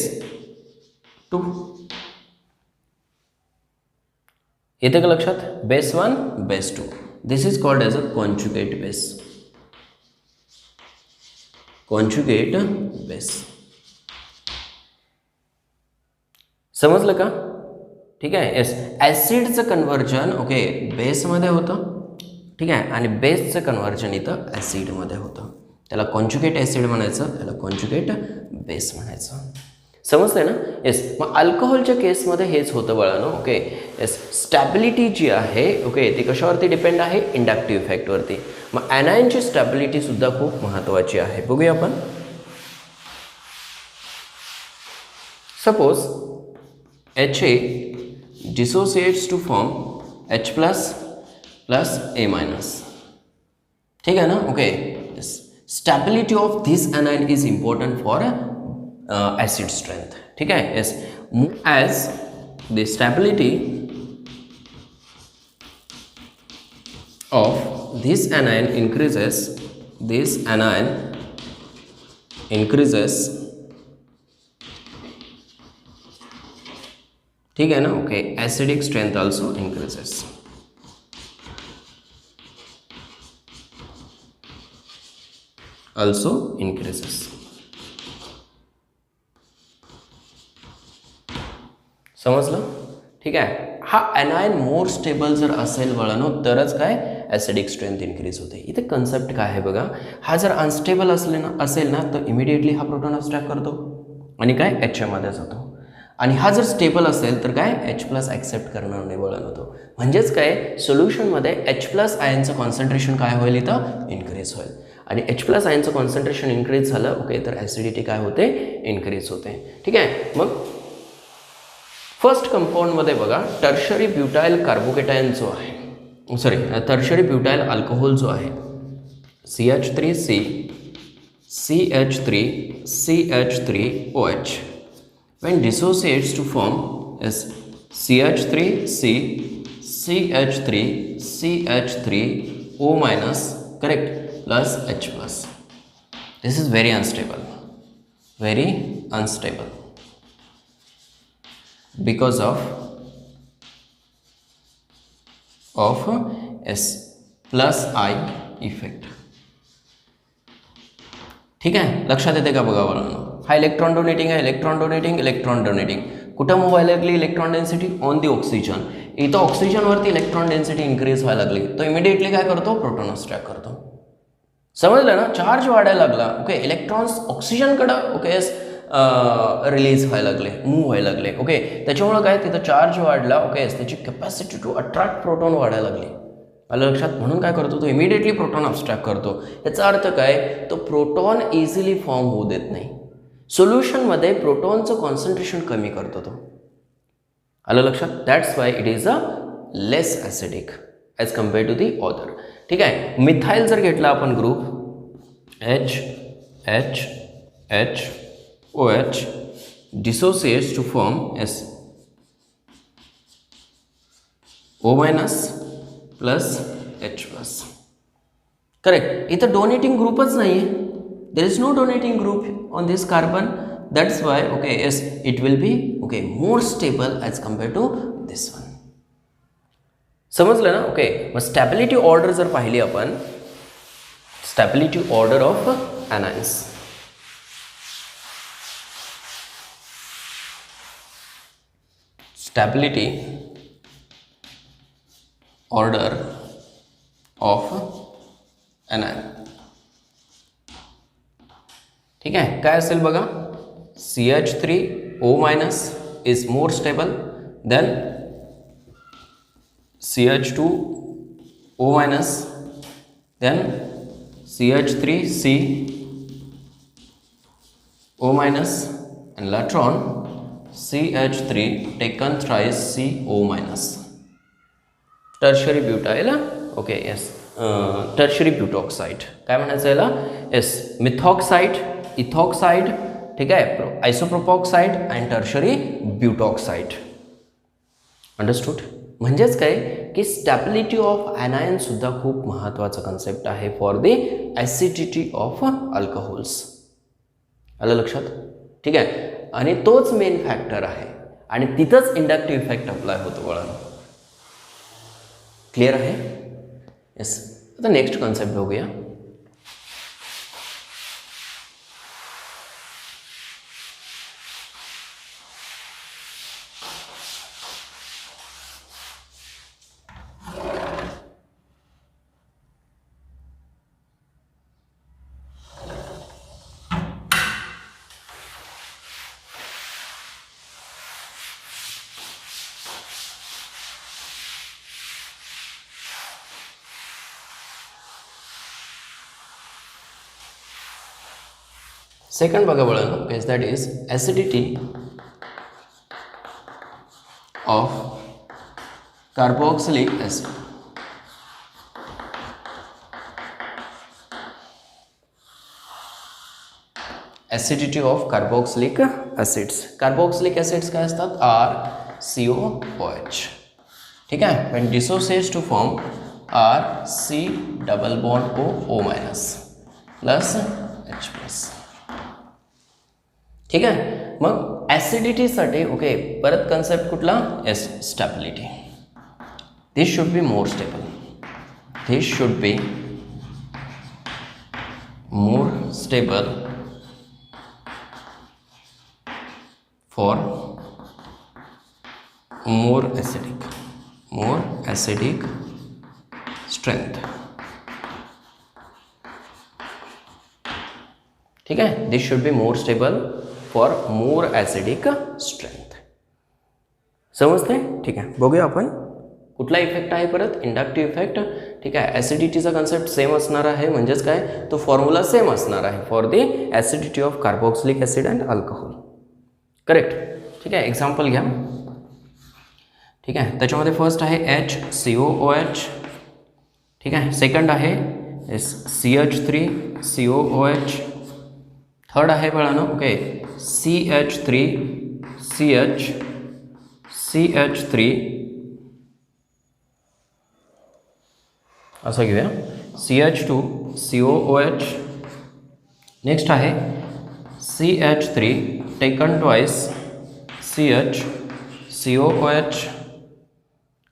2. येते का लक्षात? Base 1 base 2. This is called as a conjugate base. समजलं का? ठीक आहे. येस. ॲसिडचं कन्व्हर्जन ओके बेसमध्ये होतं. ठीक आहे. आणि बेसचं कन्व्हर्जन इथं ॲसिडमध्ये होतं. त्याला कॉन्जुगेट ॲसिड म्हणायचं, त्याला कॉन्जुगेट बेस म्हणायचं. समजतंय ना? येस. मग अल्कोहोलच्या केसमध्ये हेच होतं बाळांनो. ओके. येस. स्टॅबिलिटी जी आहे ओके ती कशावरती डिपेंड आहे? इंडक्टिव्ह इफेक्टवरती. मग ॲनायनची स्टॅबिलिटी सुद्धा खूप महत्त्वाची आहे. बघूया आपण. Suppose HA dissociates to form H+ plus A-. ठीक आहे ना? Okay. Yes. Stability of this anion is important for acid strength. ठीक है. yes. As the stability of this anion increases, ठीक है ना? Okay. acidic strength also increases. समजलं? ठीक आहे. हा ॲनायन मोर स्टेबल जर असेल वळण तरच काय ॲसिडिक स्ट्रेंथ इन्क्रीज होते. इथे कन्सेप्ट काय आहे बघा. हा जर अनस्टेबल असेल ना तर इमिडिएटली हा प्रोटॉन एक्स्ट्रॅक्ट करतो आणि काय H मध्ये जातो. आणि हा जर स्टेबल असेल तर काय H प्लस ॲक्सेप्ट करणार नाही वळण होतो. म्हणजेच काय सोल्युशनमध्ये H प्लस आयनचं कॉन्सन्ट्रेशन काय होईल इथं इन्क्रीज होईल आणि H प्लस आयनचं कॉन्सन्ट्रेशन इन्क्रीज झालं ओके तर ॲसिडिटी काय होते इन्क्रीज होते. ठीक आहे. मग फर्स्ट कंपाऊंडमध्ये बघा टर्शरी ब्युटाइल कार्बोकेटायन जो आहे सॉरी टर्शरी ब्युटाइल अल्कोहोल जो आहे CH3C CH3 CH3OH when dissociates to form is CH3C CH3 CH3O minus correct plus H plus. This is very unstable because of S plus I effect. ठीक आहे. लक्षात येते का बघा बरं. हा इलेक्ट्रॉन डोनेटिंग आहे इलेक्ट्रॉन डोनेटिंग कुठं मूव व्हायला लागली electron density on the oxygen. इथं ऑक्सिजनवरती इलेक्ट्रॉन डेन्सिटी इन्क्रीज व्हायला लागली तो इमिडिएटली काय करतो प्रोटॉन अब्स्ट्रॅक्ट करतो. समजलं ना. चार्ज वाढायला लागला ओके इलेक्ट्रॉन्स ऑक्सिजनकडं ओके रिलीज व्हायला लागले मूव्ह व्हायला लागले ओके त्याच्यामुळं काय तिथं चार्ज वाढला ओके त्याची कॅपॅसिटी टू अट्रॅक्ट प्रोटॉन वाढायला लागली. आलं लक्षात. म्हणून काय करतो तो इमिडिएटली प्रोटॉन अब्स्ट्रॅक्ट करतो. याचा अर्थ काय तो प्रोटॉन इझिली फॉर्म होऊ देत नाही. सोल्युशनमध्ये प्रोटॉनचं कॉन्सन्ट्रेशन कमी करतो तो. आलं लक्षात. That's why it is a less acidic as compare to the other. ठीक आहे. मिथाईल जर घेतला आपण group HOH dissociates to form S O minus plus H plus. Correct. इथं डोनेटिंग ग्रुपच नाही आहे. There is no donating group on this carbon. That's why okay yes it will be okay more stable as compare to this one. समजलं ना. Okay मग stability order जर पाहिली आपण stability order of anions. Stability order of anion. ठीक आहे. काय असेल बघा CH3O minus is more stable than CH2O minus then CH3CO minus and later on CH3 taken thrice CO minus. Tertiary butyl okay yes tertiary butoxide काय म्हणायचं याला yes methoxide ethoxide ठीक आहे isopropoxide and tertiary butoxide. Understood. म्हणजेच काय की stability of ॲनायन सुद्धा खूप महत्त्वाचा कन्सेप्ट आहे for the acidity of alcohols. आलं लक्षात. ठीक आहे. आणि तोच मेन फॅक्टर आहे आणि तिथंच इंडक्टिव्ह इफेक्ट अप्लाय होतो वळण. क्लिअर आहे. येस. आता नेक्स्ट कॉन्सेप्ट बघूया. सेकंड बघा वळण case that is acidity of carboxylic acid. Acidity of carboxylic acids. Carboxylic acids काय असतात RCOOH. ठीक आहे. when dissociates to form RC double bond O minus plus H plus. ठीक आहे. मग ॲसिडिटीसाठी ओके परत कन्सेप्ट कुठला is stability. This should be more stable. This should be more stable for more acidic strength. ठीक आहे. This should be more stable for more acidic strength. समजते? ठीक आहे, बघूया आपण कुठला इफेक्ट आहे परत, इंडक्टिव्ह इफेक्ट. ठीक आहे, ॲसिडिटीचा कन्सेप्ट सेम असणार आहे, म्हणजेच काय, तो फॉर्म्युला सेम असणार आहे for the acidity of carboxylic acid and alcohol. Correct. ठीक आहे, एक्झाम्पल घ्या. ठीक आहे, त्याच्यामध्ये फर्स्ट आहे HCOOH. ठीक आहे, सेकंड आहे CH3COOH. थर्ड आहे बाळांनो, ओके, CH3CH3 असं घेऊया, CH2COOH. नेक्स्ट आहे CH3 taken twice CH COOH.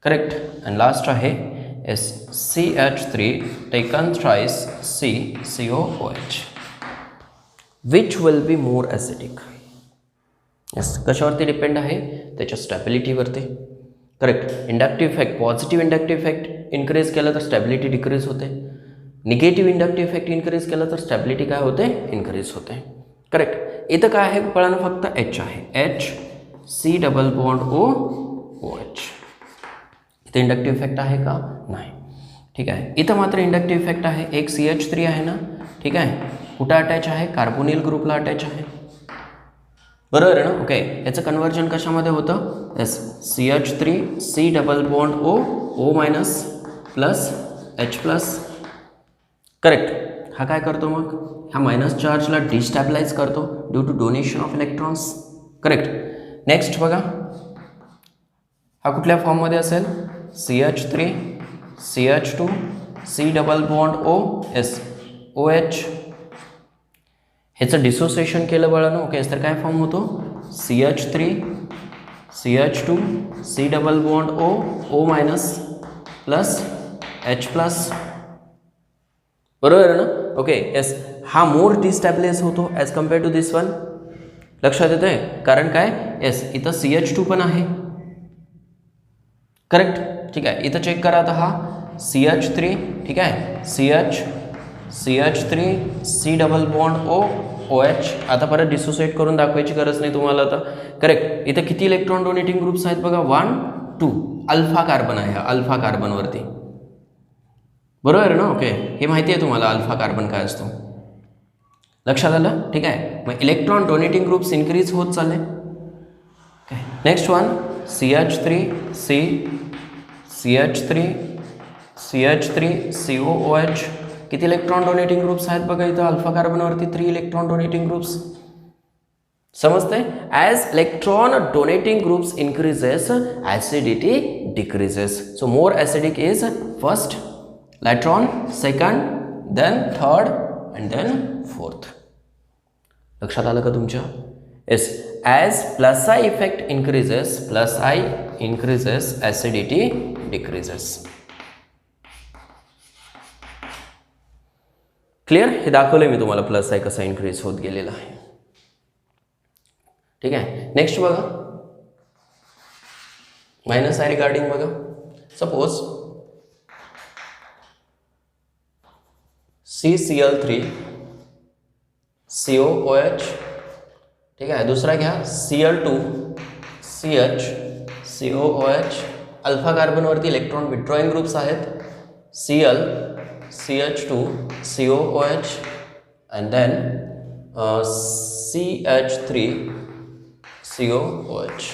Correct. And last आहे CH3 taken thrice COOH. Which will be more acidic? Yes, कशावरती डिपेंड आहे, त्याच्या स्टॅबिलिटीवरती. Correct. Inductive effect, positive inductive effect increase केलं तर स्टॅबिलिटी डिक्रीज होते. निगेटिव्ह इंडक्टिव्ह इफेक्ट इन्क्रीज केलं तर स्टॅबिलिटी काय होते, इन्क्रीज होते. करेक्ट. इथं काय आहे कळालं, फक्त H आहे, HC डबल बॉन्ड OOH. इथं इंडक्टिव्ह इफेक्ट आहे का, नाही. ठीक आहे, इथं मात्र इंडक्टिव्ह इफेक्ट आहे. एक CH3 आहे ना, ठीक आहे, कुठं अटॅच आहे, कार्बोनिल ग्रुपला अटॅच आहे, बरोबर आहे ना. ओके, याचं कन्वर्जन कशामध्ये होतं, yes, CH3 C double bond O minus plus H plus. Correct. हा काय करतो मग, ह्या मायनस चार्जला डिस्टॅबिलाइज करतो due to donation of electrons. Correct. Next बघा, हा कुठल्या फॉर्ममध्ये असेल, CH3 CH2 C double bond OH. ह्याचं डिसोसिएशन केलं बाळांनो, ओके, तर काय फॉर्म होतो, CH3 CH2 C double bond O minus plus H plus, बरोबर आहे ना. ओके, येस, हा मोर डिस्टॅबिलाइज होतो as compare to this one. लक्षात येतं आहे, कारण काय, येस, इथं CH2 पण आहे. करेक्ट. ठीक आहे, इथं चेक करा आता, हा CH3, ठीक आहे, CH3 C double bond OH. आता परत डिसोसिएट करून दाखवायची गरज नाही तुम्हाला आता. करेक्ट. इथं किती इलेक्ट्रॉन डोनेटिंग ग्रुप्स आहेत बघा, 1 2. अल्फा कार्बन आहे, अल्फा कार्बनवरती, बरोबर आहे ना. ओके, हे माहिती आहे तुम्हाला अल्फा कार्बन काय असतो, लक्षात आलं. ठीक आहे, मग इलेक्ट्रॉन डोनेटिंग ग्रुप्स इन्क्रीज होत चालले. Next one CH3 COOH. किती इलेक्ट्रॉन डोनेटिंग ग्रुप्स आहेत बघा इथं अल्फा कार्बनवरती, 3 इलेक्ट्रॉन डोनेटिंग ग्रुप्स. समजते? As electron donating groups increases acidity decreases. So more acidic is first electron, second, then third and then fourth. लक्षात आलं का तुमच्या? Yes, as plus I effect increases acidity decreases. Clear? हे दाखवलंय मी तुम्हाला plus I कसा increase होत गेलेला आहे. ठीक आहे, नेक्स्ट बघा, मायनस आय रिगार्डिंग बघा. Suppose CCl3 COOH. ठीक आहे, दुसरा घ्या Cl2 CH COOH. अल्फा कार्बनवरती इलेक्ट्रॉन विड्रॉइंग ग्रुप्स आहेत, Cl CH2 COOH and then CH3 COOH.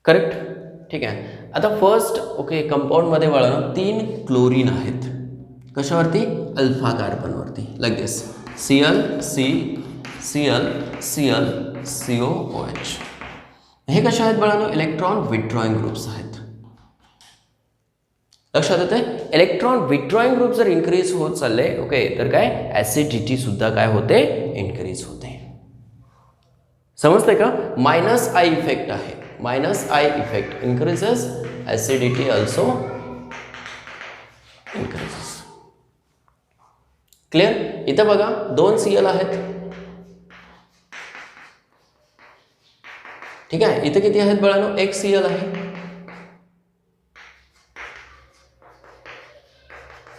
Correct? ठीक आहे. आता फर्स्ट ओके कंपाऊंडमध्ये वळणं 3 क्लोरीन आहेत. कशावरती? अल्फा कार्बनवरती. लाईक दिस Cl COOH. हे कशा आहेत बाळांनो? इलेक्ट्रॉन विड्रॉइंग ग्रुप्स आहेत. लक्षात येते? इलेक्ट्रॉन विड्रॉइंग ग्रुप जर इन्क्रीज होत चालले ओके तर काय ॲसिडिटी सुद्धा काय होते? इन्क्रीज होते. समजते का? मायनस आय इफेक्ट आहे. Minus I effect increases acidity also increases. Clear? इथं बघा 2 Cl आहेत. ठीक आहे, इथं किती आहेत बाळांनो? 1 Cl आहे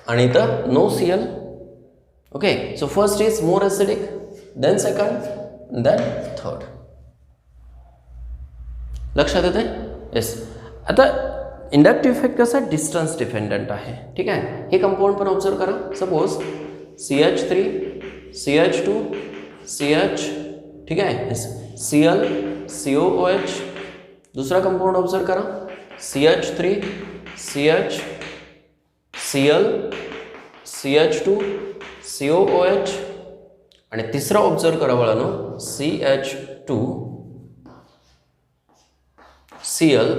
आणि इथं no Cl. Okay, so first is more acidic, then second, then third. लक्षात येते? येस. आता इंडक्टिव्ह इफेक्ट कसा डिस्टन्स डिपेंडंट आहे. ठीक आहे, हे कंपाऊंड पण ऑब्झर्व करा. सपोज CH3 CH2 CH, ठीक आहे, Cl COOH. दुसरा कंपाऊंड ऑब्झर्व करा, CH3 CH Cl CH2 COOH. आणि तिसरा ऑब्झर्व करा बाळांनो, CH2 Cl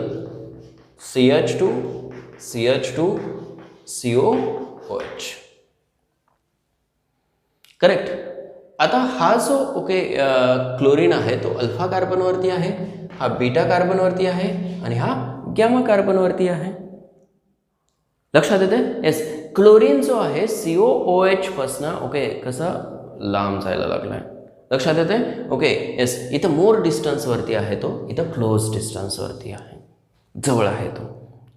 CH2 CH2 COOH. Correct. आता हा जो क्लोरीन आहे तो अल्फा कार्बनवरती आहे, हा बीटा कार्बनवरती आहे आणि हा गॅमा कार्बनवरती आहे. लक्षात येते? येस. क्लोरीन जो आहे COOH पासनं कसा लांब जायला लागलाय. लक्षात येते? येस. इथं मोर डिस्टन्सवरती आहे तो, इथं क्लोज डिस्टन्सवरती आहे, जवळ आहे तो.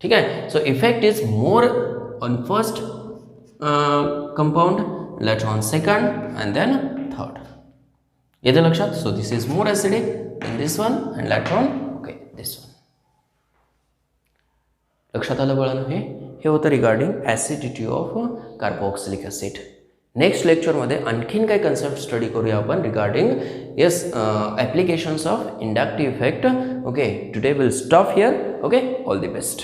ठीक आहे. So effect is more on first compound, later on second and then third. येते लक्षात? So this is more acidic than this one and later on this one. लक्षात आलं बाळांनो? हे होतं regarding acidity of carboxylic acid. Next लेक्चरमध्ये आणखीन काही कन्सेप्ट स्टडी करूया आपण regarding applications of inductive effect. Today will stop here. All the best.